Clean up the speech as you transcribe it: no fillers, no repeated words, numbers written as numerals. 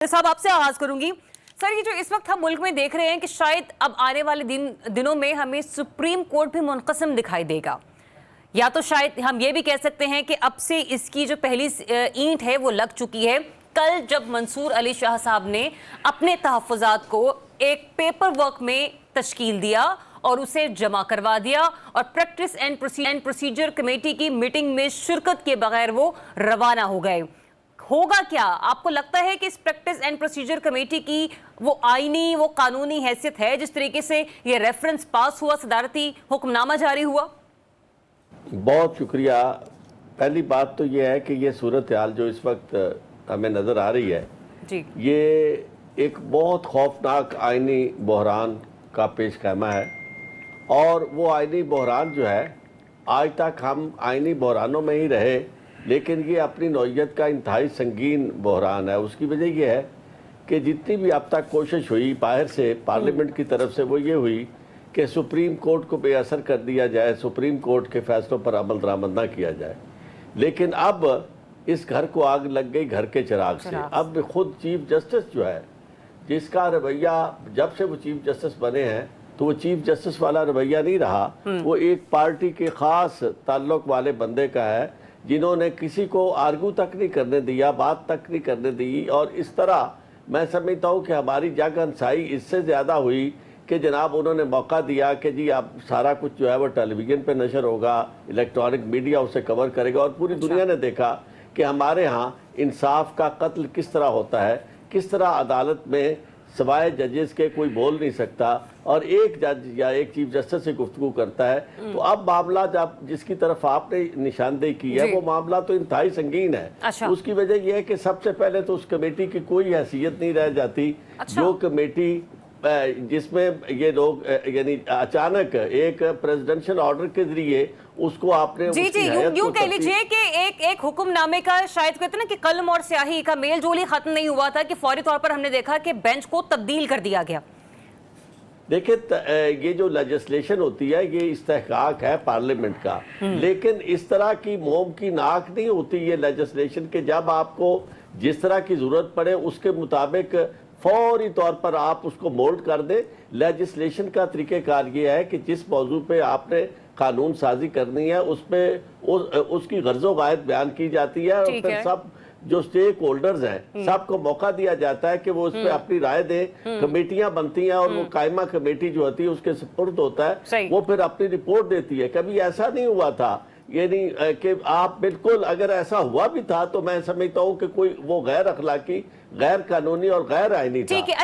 साहब आपसे आगाज करूंगी। सर, ये जो इस वक्त हम मुल्क में देख रहे हैं कि शायद अब आने वाले दिनों में हमें सुप्रीम कोर्ट भी मुनक़सिम दिखाई देगा, या तो शायद हम ये भी कह सकते हैं कि अब से इसकी जो पहली ईंट है वो लग चुकी है। कल जब मंसूर अली शाह साहब ने अपने तहफ़्फ़ुज़ात को एक पेपर वर्क में तश्कील दिया और उसे जमा करवा दिया और प्रैक्टिस एंड प्रोसीजर कमेटी की मीटिंग में शिरकत के बगैर वो रवाना हो गए। होगा क्या? आपको लगता है कि इस प्रैक्टिस एंड प्रोसीजर कमेटी की वो आईनी, वो कानूनी हैसियत है जिस तरीके से ये रेफरेंस पास हुआ, सदारती हुक्मनामा जारी हुआ? बहुत शुक्रिया। पहली बात तो ये है कि ये सूरत हाल जो इस वक्त हमें नज़र आ रही है जी, ये एक बहुत खौफनाक आईनी बहरान का पेश ख़ैमा है। और वो आईनी बहरान जो है, आज तक हम आईनी बहरानों में ही रहे, लेकिन ये अपनी नौइयत का इंतहाई संगीन बहरान है। उसकी वजह यह है कि जितनी भी अब तक कोशिश हुई बाहर से, पार्लियामेंट की तरफ से, वो ये हुई कि सुप्रीम कोर्ट को बेअसर कर दिया जाए, सुप्रीम कोर्ट के फैसलों पर अमल दरामद न किया जाए। लेकिन अब इस घर को आग लग गई घर के चिराग से। अब खुद चीफ जस्टिस जो है, जिसका रवैया जब से वो चीफ जस्टिस बने हैं तो वो चीफ जस्टिस वाला रवैया नहीं रहा, वो एक पार्टी के ख़ास ताल्लुक़ वाले बंदे का है, जिन्होंने किसी को आर्गू तक नहीं करने दिया, बात तक नहीं करने दी। और इस तरह मैं समझता हूँ कि हमारी जग हंसाई इससे ज़्यादा हुई कि जनाब उन्होंने मौका दिया कि जी अब सारा कुछ जो है वो टेलीविज़न पे नशर होगा, इलेक्ट्रॉनिक मीडिया उसे कवर करेगा और पूरी दुनिया ने देखा कि हमारे यहाँ इंसाफ का कत्ल किस तरह होता है, किस तरह अदालत में सवाए जजेस के कोई बोल नहीं सकता और एक जज या एक चीफ जस्टिस से गुफ्तगू करता है। तो अब मामला जब जिसकी तरफ आपने निशानदेही की है वो मामला तो इंतहाई संगीन है। अच्छा। उसकी वजह यह है कि सबसे पहले तो उस कमेटी की कोई हैसियत नहीं रह जाती। अच्छा। जो कमेटी जिसमें ये लोग यानी अचानक एक प्रेसिडेंशियल ऑर्डर के जरिए उसको आपने जी जी यूं कह लीजिए कि एक हुक्मनामे का, शायद कहते हैं ना कि कलम और स्याही का मेल जोल ही खत्म नहीं हुआ था कि फौरी तौर पर हमने देखा कि बेंच को तब्दील कर दिया गया। देखिए, ये जो लेजिस्लेशन होती है ये इस्तेहकाक है पार्लियामेंट का, लेकिन इस तरह की मोम की नाक नहीं होती ये लेजिस्लेशन के जब आपको जिस तरह की जरूरत पड़े उसके मुताबिक फौरी तौर पर आप उसको मोल्ड कर दें। लेजिस्लेशन का तरीक़ेकार ये है कि जिस मौजू पे आपने कानून साजी करनी है उस पर उसकी गर्ज़ो गायत बयान की जाती है और फिर सब जो स्टेक होल्डर्स हैं सबको मौका दिया जाता है कि वो उस पर अपनी राय दें। कमेटियां बनती हैं और वो कायमा कमेटी जो होती है उसके सुपुर्द होता है, वो फिर अपनी रिपोर्ट देती है। कभी ऐसा नहीं हुआ था, ये नहीं कि आप बिल्कुल, अगर ऐसा हुआ भी था तो मैं समझता हूँ कि कोई वो गैर अखलाकी, गैर कानूनी और गैर आईनी था। ठीक है। अच्छा।